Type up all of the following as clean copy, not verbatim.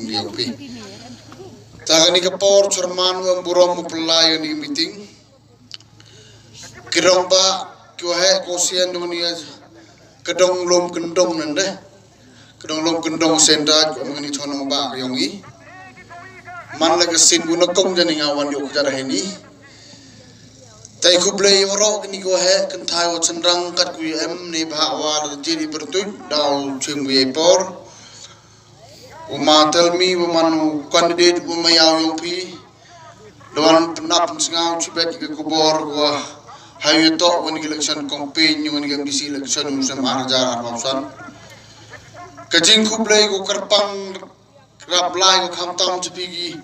dia pi. Tahan ni kapor cerman burom pelai ni meeting. Kirong ba kuahe kosian dunia kedong lom kendong nande. Kedong lom kendong senda mengani thonong ba yongi. Man laga sin guna kong jani ngawan yok jarah ini. Tai kublai orang ni kuahe kentai wa cendrang kat ku em ni bahwa jadi bertut dau cemui por. Umatel mi umanu kandidat umayau yang pi. Lawan penap sengau cibet ke kubor wa hayu tok wani election campaign wani bisi election sama arjar bangsan. Kajing kublai ku kerpang raplai ku khamtam cipigi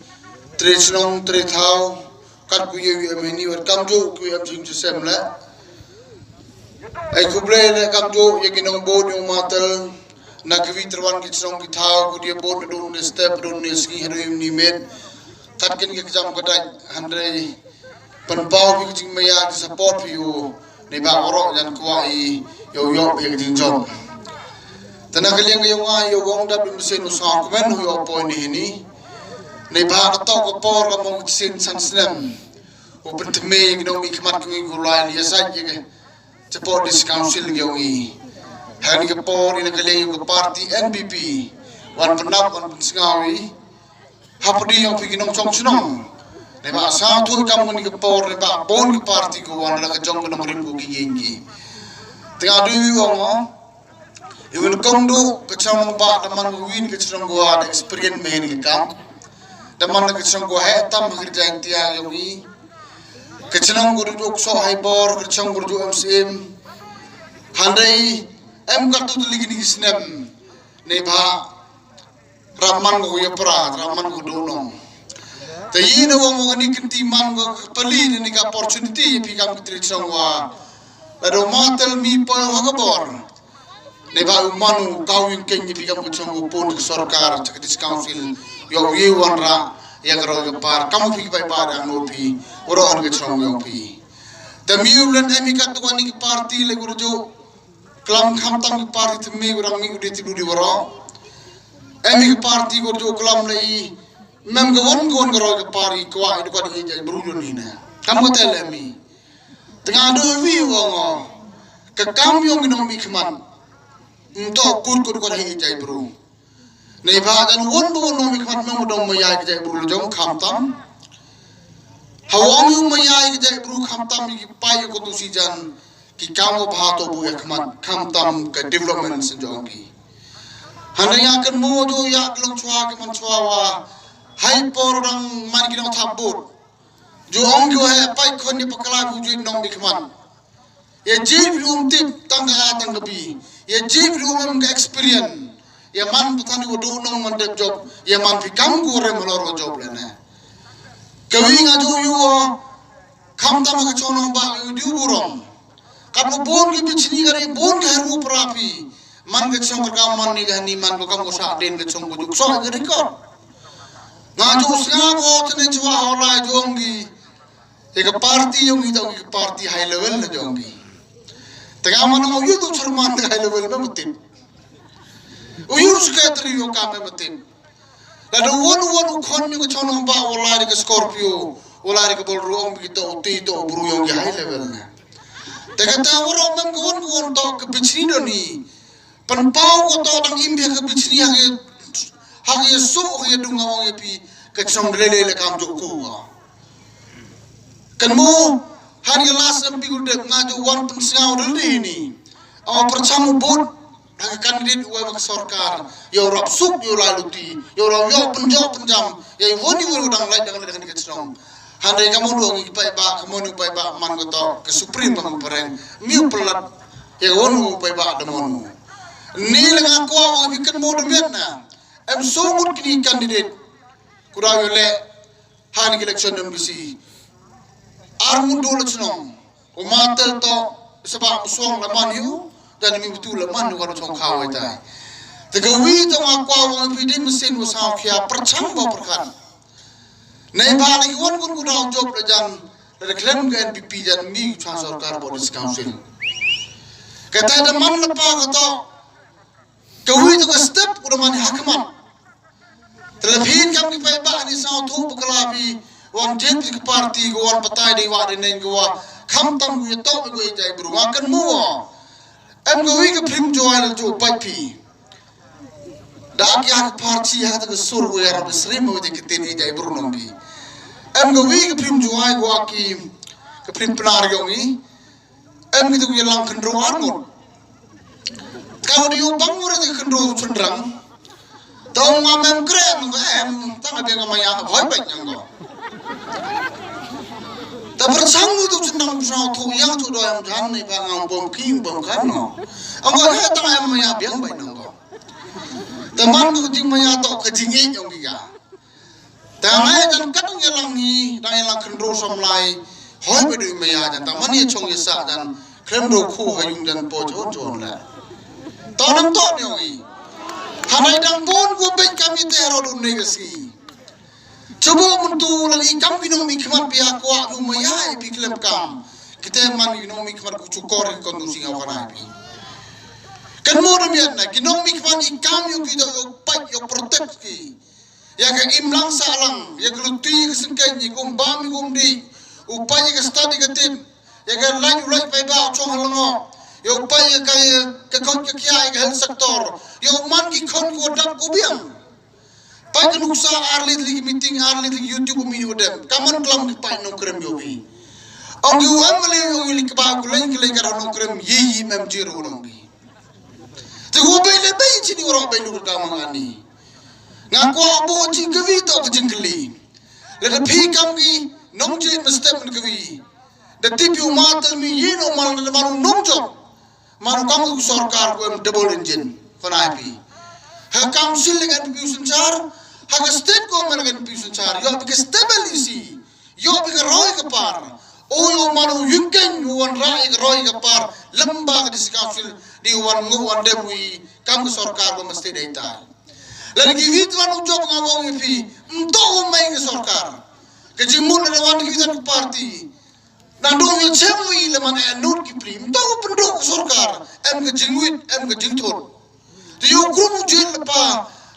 tresnong trethau kat ku ye meni wer kamjo ku yam jing semla. Ai kublai le kamjo ye kinong bod yung matel na kawiterwan kitsong kitao ku dia bod dun step dun ski heroim ni med kat kin ke jam kadai handai penpau bi jing maya support you ne ba orok jan kuai yo yo ye jing jom tanah kaliang yo nga yo gong da bim sen usang men yo point ni ne ba to ko por ka mong sin san snem o pentme ngi no mi kmat ku ngi lai ya sa ye support this council yo ngi hari ke por ini kalian ke parti NPP wan penap wan pensengawi hapdi yang bikin cong senong leba satu kamu ni ke por leba bon ke parti ko wan la ke jong ko nomor ko ki yengi tengah dewi wong iwen kongdo ke chang ba daman win ke chang go ada experience men ke kam daman ke chang go he tam kerja intia yogi ke chang go do so hai bor ke chang go do MCM handai em kartu tu lagi ni snem ne ba raman go ya pra raman go donong te yina wong ni kinti man go pali ni ka opportunity pi kam kitri changwa ado matel mi pa go bor ne ba manu kawin ken ni pi kam changwa pon sarkar chakdis council yo ye wanra ya garo go par kam pi bai pa da no pi oro an ge changwa pi te mi ulen emi ka to ni party le gurjo kelam khamtam parti me urang mi udeti dudi waro emi parti go jo kelam lei mem go won garo ke pari kwa idu ka di jai brujo ni na kam ko tel emi tengah do wi wongo ke kam yong no mi khman ndo kur ko di jai bru nei ba dan won bo no mi khman mem do mo ya ke jai bru jong khamtam hawang yu mo ya ke jai bru khamtam ki pai ko tu si jan ki kamu bahato bu yakmat khamtam ke development senjongi hanaya kan mo do ya glong chwa ke man chwa wa hai por rang man ki no thabut jo ong go he pai khon ni pakala ku ju nong bikman ye jib room tip tang ga tang bi ye jib room ke experience ye man patani wo do nong man de job ye man fi kam go re maloro job le na kawi nga jo yu khamtam ka chono ba yu du burom kamu bon ke pichni gari bon ke haru prapi man ke chong ka man ni gani man ko kam ko sa den ke chong ko juk so gari ko na jo sga ko tne chwa hola jongi ek party yongi to ki party high level na jongi tega man mo yu to charman high level me mutin o yu secretary yo ka me mutin la do won khon ni ko chong ba hola ke scorpio hola ke bol rom ki to ti to bru yongi high level na Tegata orang mem kawan to ke pichni doni penpau ko to dang imbe ke pichni hage so ye dunga wong pi ke chong lele le kam jo ko kan mo hari las am pi gudek ngaju wan pun singau dulu ni aw percamu bot hage kandidat wa ke sarkar yo rap suk yo laluti yo penjam ye woni dang lai dang ke chong handai kamu dong ipai ba kamu ipai ba man go to ke supreme kamu pereng mi pelat ye wonu ipai ba demon ni lenga ko wa bikin mo dumet na em so mut kini candidate kurayo le han election dem bisi armu dole chnom o matel to seba song la man yu dan mi betul la man ko chong khawai tai te go wi to wa ko wa bidin mesin wo sa khia perchang bo perkan nei ba ni won kun kun job le jan le klem ke NPP jan mi chang sarkar police council kata da man la pa ko to ke wi to step udah man hakman Lebih kami payah ni sao tu berkelabi wan jet ke parti go wan patai di wa den go kham tam gu to go jai bru akan mu em go wi ke prim joal jo pai dak ya parti ya ta sur go ya rab sri mo de ke tin jai bru nom bi em go wi ke prim joai go aki ke prim pnar go ni em gitu go lang kan ro armon kau di ubang ura de kan ro cendrang tong mamem krem em tang ada ngamaya boy banyak go tapi sanggup tu cenderung bersama tu yang tu doa yang jangan ni bangang bom kim bom kan no. Angkau ni tak yang maya biang baik nangko. Teman tu jing maya tu kejingit yang dia. Tapi jangan kadang yang ni dan yang kendro samlai hoi bedu maya dan teman ni cong yesak dan kendro ku hayung dan pojok jon lah. Tanam tu ni oi. Hanai dan bon ku baik kami teror negasi. Coba mentu lagi kam kinong mikmat pihak kuat lumaya ipi klem kam kita man kinong mikmat kucukor kondusi ngawana ipi kan mo demian na kinong mikmat ikam yo kita yo pat yo protect ki ya ka imlang salang ya gluti kesengkai ni kumbami kumdi upaya ke study ke tim ya ka lang ulai pai ba chong halongo yo upaya ka kon ke kia ke health sector yo man ki kon ko dap ko biang pai kenuksa arlit lagi meeting arlit lagi YouTube mini udem kaman kelam ki pai no krem yobi ong yu amle ong li ka ku len ki ka no krem yi mem jiro no bi te go be le be chini ro be no ka mangani ngaku abo chi gawi to ka jingli le de phi kam ki nong je mestep ne gawi de tipu matal mi yi no mal le maru nong jo maru kam ku sarkar ko double engine konai pi ha council le contribution char Haga state government kan pisun char yo bi stability yo bi roi ka par o yo manu yungen wan rai ka roi ka par lamba ka council di wan ngu wan debui kam sarkar ko mesti data lagi wit wan job ngawong fi mto mai ka sarkar ke jimun na wan ki tan party na do yo chemui le man anut ki prim to ko penduk sarkar em ka jingwit em ka jingthot di yo group jil pa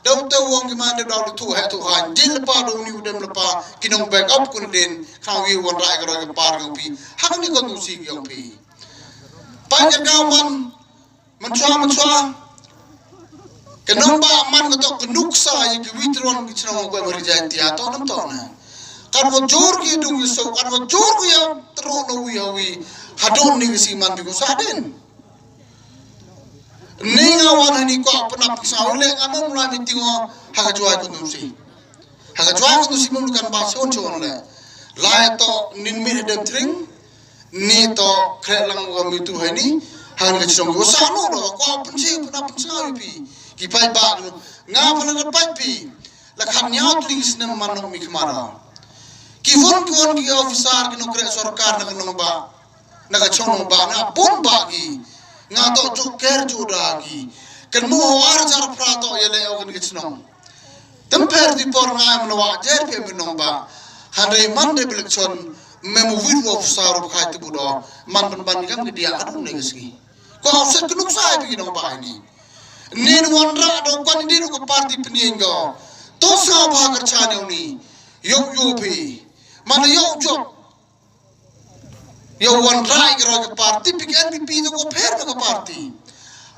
daw te wong gimana daw tu ha tu ha jil pa do ni udem pa kinong back up kun den kawi won rai gro ke par go pi hang ni ko tu si yo pi pa ja ka man chwa kenong ba man ko to kenuksa ye ki witron ki chno ko mari ja ti ato nam to na kan ko jor ki du so kan ko jor ko ya tro no wi wi hadon ni si man bi ko sa den Ninga wana ni ko pernah pisau le ngamo mulai mitingo haga juai kondusi mulu kan basion chon le la to nin mi dem tring ni to krelang ko mitu hani han ke chong go sa no ro ko pensi pernah pisau pi ki pai ba nga pernah pai pi la kan nyau tling snem manu mi kemana ki won ki officer ki no kre sarkar na no ba na ka chong ba na pun ba ki ngato joker jodagi kan mo war jar prato yele ogun gitsno temper di por ngam no wajer pe minomba hande man de bilekson memu widu of saru khait budo man ban gam dia adu ne geski ko se kunuk sai bi no ba ni nin wonra do kon di ko parti pningo to sa ba gar chane ni yo pi man yo jo yo wan rai gro ke parti pik NPP to ko pher ko parti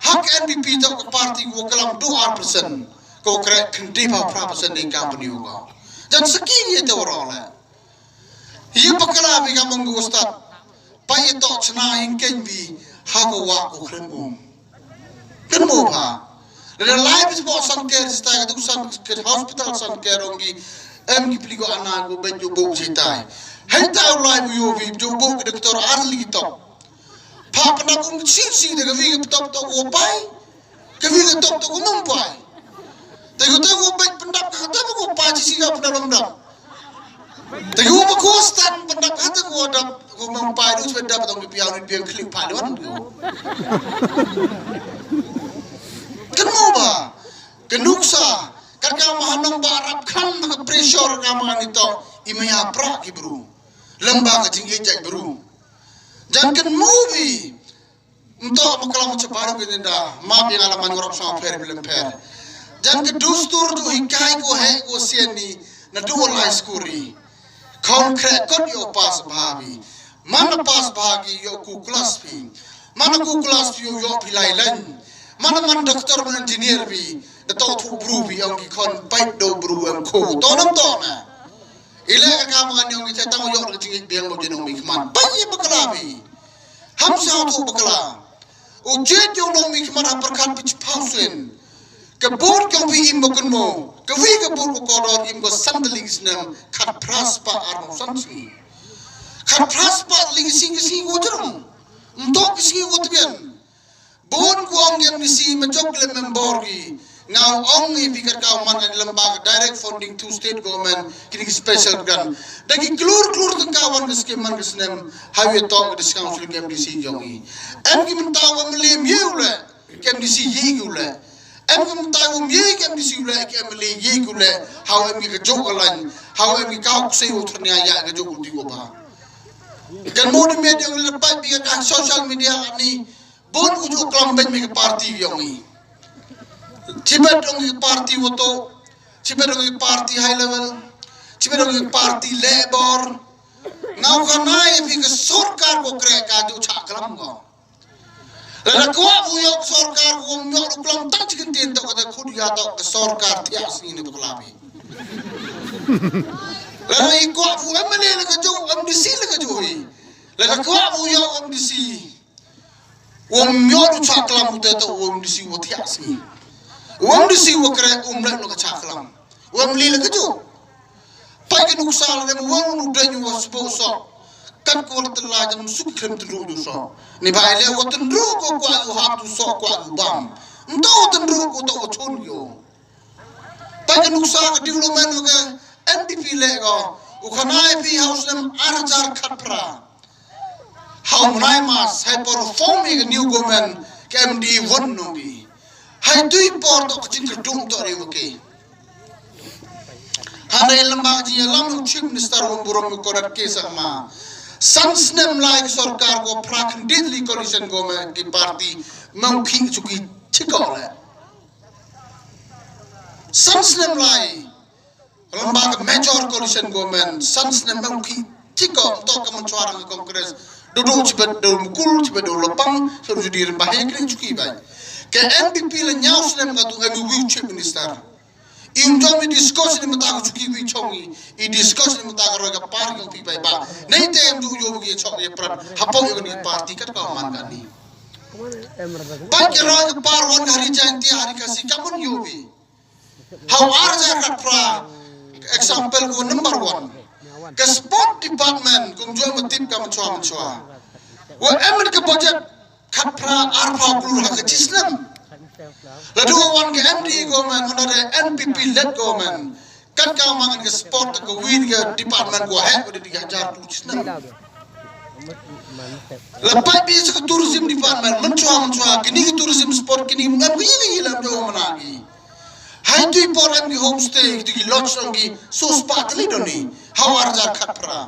hak NPP to ko parti ko kalam 2% ko kre khndi pa prapasan ni company ko jan saki ye to rola ye pakala bi ga mongo ustad pa ye to chna hinken bi ha ko wa ko khrem kan mo ba the life is for some care sta ga to san hospital san care ongi em ki pligo ana go benjo bo jitai Henta ulai bu yovi jobo ke doktor arli to. Papa na kum si de gavi ke top to go pai. Gavi ke top to go mum pai. Te go bai pendap ka ta go pai si ga pendap pendap. Te go ba ko stan pendap ka ta go dap go mum pai du pendap to bi piang ni piang klik pai wan go. Kan mo ba? Kenuksa kakak mahanong barap kan mga pressure ka mga nito imaya pra ki bro. Lembang tinggi jai beru. Jangan movie. Untuk makalam cepat ke nenda. Maaf yang alaman orang sama fair belum fair. jan ke dustur tu hikai ko he ko sieni na du lai skuri konkret kot yo pas bhabi mana pas bhagi yo ku kelas pi mana ku kelas pi yo pilai lan mana man doktor man engineer bi da to thu bru bi ông ki kon pai do bru am ko to nam to na ile ka ma ngan yo ki ta mo yo ka ting biang mo jinong mi kman pai bakla bi ham sa tu bakla o je yo no mi kman ha perkat pi pausen kebur ke wi im bokun mo ke wi kebur ko kodor im go sandaling snam khat praspa armo sansi khat praspa ling sing sing go jrum ntok sing go tbian bon ko ang yang misi majok le memborgi ngau ong ni pikir kau man an lembaga direct funding to state government kini special grant dagi klur teng kawan ke skim man kesnem highway talk the council KMDC jongi em ki mentawa melim yeule KMDC yeule em ki mentawa ye KMDC yeule KMLE yeule how em ki jogalan how em ki kau sei utrnya ya ke jogul di ba kan mo di media le pa bi ka social media ni bon ujuk kelam ben mi parti yongi cibet dong parti woto cibet dong parti high level cibet dong parti labor ngau kanai bi ke sarkar ko kre ka ju cha kelam go la ko bu yo sarkar ko myo kelam ta chikin tin to ka khud ya to ke sarkar ti asni ni buklabi la i ko bu emle le ka ju MDC le ka ju hi la ko bu yo MDC myo du cha kelam te to MDC wo ti asni MDC wo kre umla no ka cha kelam li le ka ju pai ke nu sal le wo nu danyu wo sponsor kan ko le la jam su krem tu du so ni bai le wo tu ru ko kwa u ha tu so kwa u bam ndo tu ru ko to chon yo pai ke nu sal ka development ko NDP le go u khanai pi house nam arjar khapra how munai mas hai performing new government KMD won no bi hai tui por to chin dung to re ke hanai lamba ji lam chief minister burom ko rat ke sama sansnem like sarkar ko prakhanditli coalition government ki party mau khing chuki chikole sansnem like lamba major coalition government sansnem mau khi chiko to kam chwara congress dodo chibet do mukul chibet do lopang so judir bahe kring chuki bai ke NDP le nyaus nem ka tu wi chief minister im jo mi discuss ni mata chuki wi chongi I discuss ni mata ro ka par ko pi bai ba nei te em du yo gi chok ye prat hapo yo ni party kat ka man ka ni ba ke ro ka par won hari janti hari ka si kamun yo bi how arja ka pra example ko number 1 ke sport department kum jo matip ka machwa wo em ka budget khapra arpa blur ha chislam la do wan ke MD government under the NPP led government kat ka mangan ke sport ko win ke department ko he ko 3000 tu chislam la pai bi se tourism department manchwa kini ke tourism sport kini ngam yi lam do managi hai tu por am ki homestay ki lodge ngi so spatli doni hawar jar khapra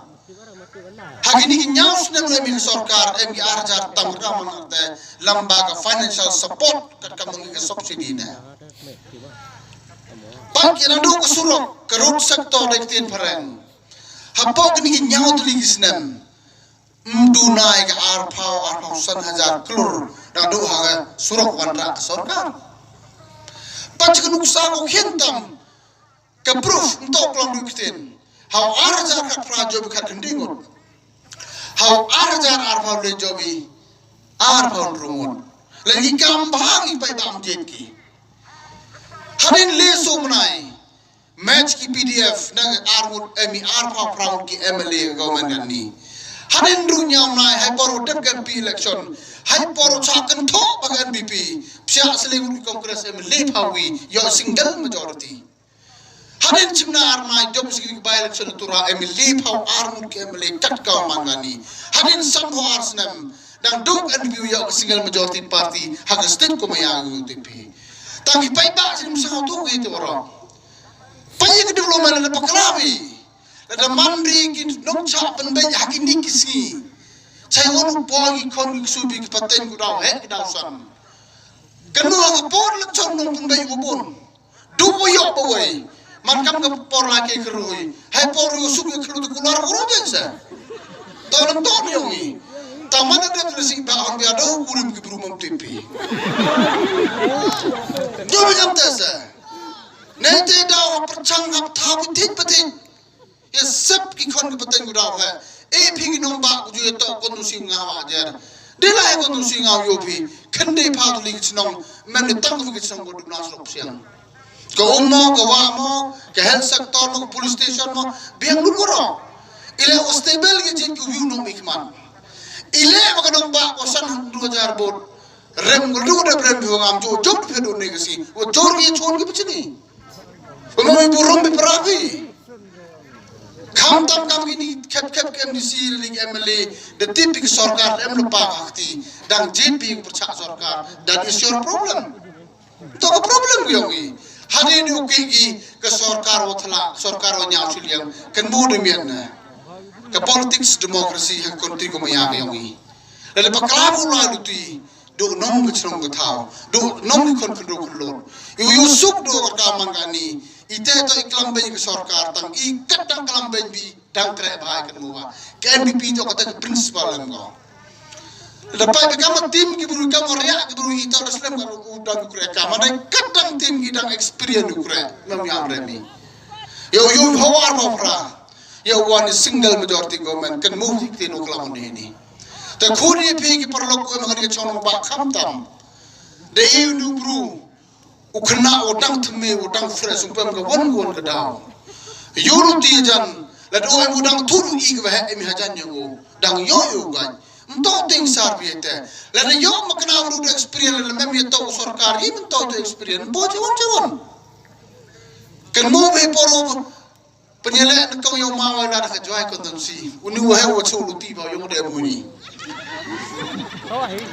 hagini ki nyaus nem le mi sarkar em ki arjar tamra manate lamba ka financial support kat kamungi ke subsidy na pak ina do ko suro ka road sector de tin paren hapo kini ki nyaut li gisnem mdunai ka arpau san hajar klur da do ha suro wanra sarkar pach kanu sa ko khentam ka proof ntok long dukitin how arjar ka prajo ka kendingot how arjar arpau le jobi arpau rungun lagi kambang pai bam jetki hadin le somnai match ki PDF na armut emi arpau proud ki MLA government ni hadin runyam nai hai poro dep kan pi election hai poro chakan tho bagan BP psia seling congress MLA pawi yo single majority hadin chimna armai job sigi by election tura MLA paw armut ki MLA kat ka mangani hadin samho arsnam dan duk NPU yo single majority party hak state ko maya UTP tapi pai ba sim sa tu gitu ora pai ke development le paklabi ada mandri ki nok cha pen be hakini kisi chai won pogi kon su bi paten ku daw he daw sam kanu ga por le chon nong pun be ubun Duyo boy. Man kam ke por lagi kerui. Hai por usuk ke kerui keluar urutan sa. Tahun tahun yongi. Taman ada tulis iba ang biada kurim ke berumam tipi. Jom jam tesa. Nanti dah percang hap tahu betin. Ya sep ki kon ke betin gudau hai. Pigi nombak kuju itu kondusi ngawa ajar. Dia kondusi ngawa yopi. Kendai padu lagi senang. Mana tangguh lagi senang bodoh nasrok siang. Ke ummo, ke wamo, ke health sector mo, ke police station mo, biang lumuro. Ile ostable ke jin ku yunong mikman. Ile makadong ba ko san 2000 bot. Rem ngulu de brem biwang am jo job pedo negasi. O jor ye chon ke pichini. Ummo burung be pravi. Kam gini kep MDC ling MLA the tipik sarkar em lupa akti dan JP percak sarkar that is your problem. To problem yongi. Hari ini ukigi ke sarkar wotla sarkar wanya usuliang kan mode mian ke politics demokrasi yang kontri ko mayang yongi. Lalu paklabu lalu ti do nom gecrong getau do nom konfidro kulor. Yu suk do ka mangani ite to iklam be ke sarkar tang ikat dang kalam be bi dang kre bhai kan muwa. Ke NDP to kata principal lengo. Lepas kamu tim kiburu kamu riak kiburu itu Islam kamu udang kure kamu ada kadang tim kita experience kure memang amremi. Yo hawar mafra. Yo one single majority government kan move di nuklam ini. Terkuri pergi perlu kau mengenai calon bak kamtam. Dei nubru ukena udang teme udang fresh umpam ke wan kedau. Yuru tijan lalu udang turu ig bah emi hajan yo dang yo gan. Mentau ting sarbiete. Lalu yo makna urut experience lalu memang itu sarkar ini mentau tu experience. Bawa jawan. Kan mau poro penyelek kau yo mawai lara kejuai kontensi. Uni wahai wacu luti bau yo dia bunyi.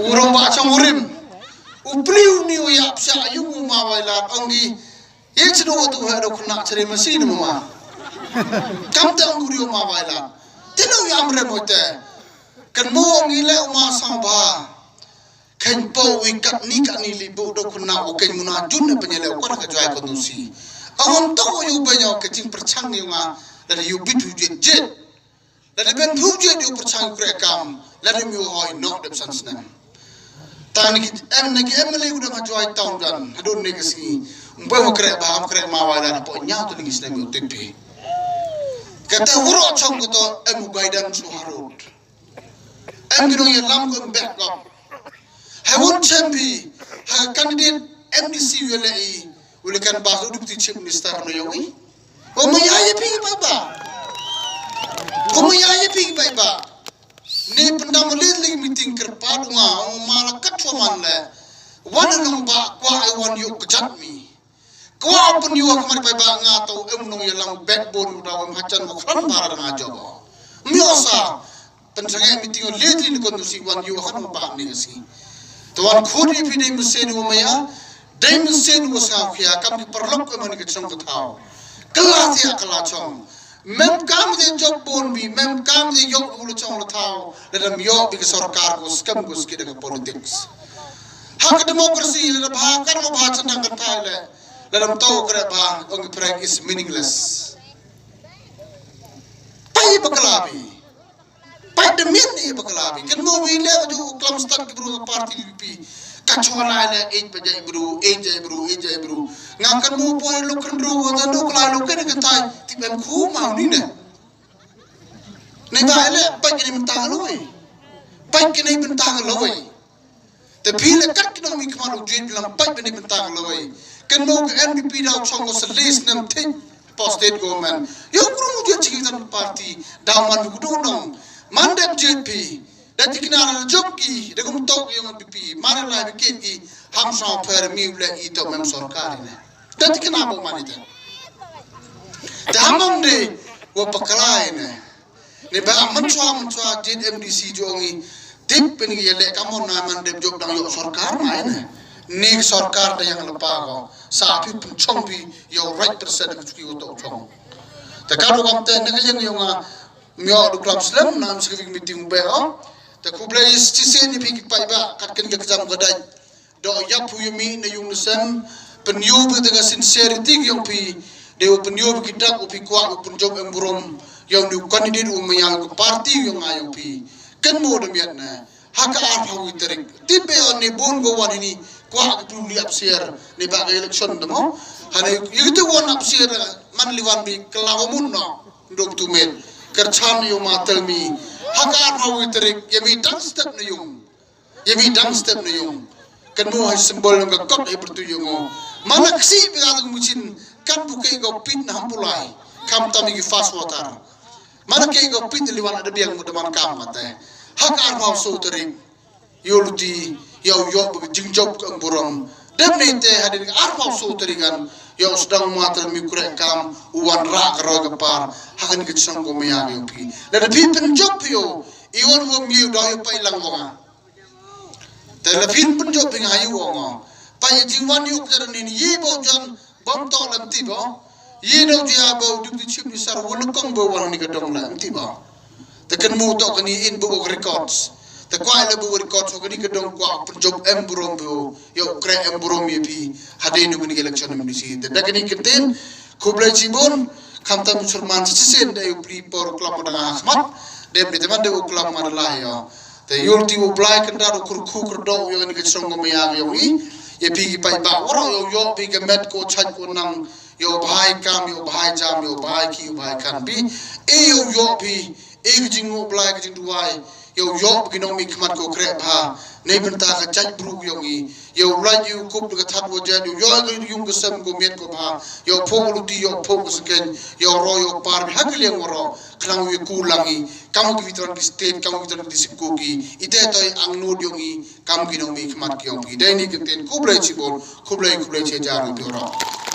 Urang baca murim. Upliu ni uya psa yo mawai lara anggi. Yang sedua tu ada kena cari mesin mama. Kam tang guru mawai lara. Tino yo amre mote. Kan mo ngile uma samba kan po wikat ni libu do kuna o kan muna jun penyele ko ka jai ko nusi awon to yu banyo ke cing perchang ni nga la yu bitu je la ben phuje yu perchang kre kam la mi hoy no de sans na tan ki emle udah ka jai taun dan adon ne kesi umba mo kre ma wala po nya to ni sna mi tepi kata huro chong ko to emu gaidan su harut em kino ye lam ko back up ha won champi ha candidate MDC wele kan baso deputy chief minister no yogi o mo ya pi ba ne pendam le meeting kerpa dunga o mala katwa man le wan nong ba kwa I want you kejat mi kwa pun you kamar ba nga to em nong ye lam backbone da o machan mo kran bara nga jogo miosa pencengai meeting lately ni kondusi wan yu kan ba ni si to wan khodi pi dei musen wo maya dei musen wo sa khia kam ki perlok ko man ki chong ko thao kelas ya kala chong mem kam de job bon bi mem kam de yok ulu chong lo thao dalam yo bi sarkar ko skam ko ski de politics hak demokrasi le ba kan mo ba chan kan thai le dalam tau kre ba ong prank is meaningless pai bakalabi pada min bakalabi kan mo wile ju klam stat ki bro parti UP kachola le jai bro ngakan mo po lo kan ro da no kla lo kan tai ti ben khu ma ni ne ba le pa ki min ta lo we pa ki ni bin ta lo we te phile kat ki no mi kma lo jin lam pa ni bin ta lo we kan mo NDP da chong ko selis nam tin post state government yo guru mo je chi parti daman ku do dong mandap JP dati kinara jobki de kum tok yung BP mara la bikin ki ham sa permi le ito mem sarkar ne dati kinabo manita damam de wo paklai ne ba manchwa JMDC jongi tip pen yele kamon na mandap job dang yo sarkar mai ne sarkar da yang lepa ko sa pi chongbi yo right percent ki uto chong ta karo kamte ne yang yung mio du club slam nam civic meeting ba ta kubla is ci sen ni pigi pay ba kat ken ga jam gadaj do yap yu mi ne yung sem penyob dengan sincerity yang pi deu penyob kita upi kuat penjob yang burom yang du kandidat umayang ke parti yang ayo pi kan mo demian na haka arpa witerik tipe on ni bongo wan ini kuat tu liap siar ni ba election demo hane itu wan ap siar man liwan bi kelawamun no dok tu men kerchan yo matel mi haka arpa witerik yemi dang step na yung kan mo hay simbol ng kakot ay bertuyong o manaksi bigatang mucin kan bukai go pit na hampulay kam tami gi fast water manakai go pit liwan ada biang mudaman kam mate hak arbaw so tering yoluti yaw yo jingjob kang buram demnete hadin arbaw so teringan yaw sedang muatal mi kurek kam uwan ra karo gapar hakan gitsang go mayag yo pi la pi penjob yo iwan wo mi do yo pai lang wonga telefon penjob ping hayu wonga pai jingwan yu jaran ni yibo jan bom to lam tibo yino dia bo du chip ni sar wonukong bo wan ni gadong lam tibo tekan mu to kani in bo records te kwai le bo records ko ni gadong kwa penjob emburom bo yo kre emburom yepi hade ni ni election ni si te dakani keten kublai jibon kamta musulman sisen da yu pri por klam da ahmad dem de teman de klam madlah yo te yulti wo blai kanda ro kurku kurdo yo ni gitsong mo ya yo ni ye pi pai ba oro yo pi ke met ko chat ko nang yo bhai kam yo bhai jam yo bhai ki yo bhai kan bi e yo pi e jing wo blai ke jing duai yo ki no mi kmat ko kre pha nei benta ka chat bru yo ngi yo blai yu kup ka that wo jan yo yung ko sam ko met ko pha yo pho lu ti yo pho ko sken yo ro yo par bi hak le ngoro klang wi kulangi kam ki vitron ki state kam ki vitron ki sikko ki ite toy ang no yo ngi kam ki no mi kmat ki yo pi dai ni keten kublai chibon kublai che jar ro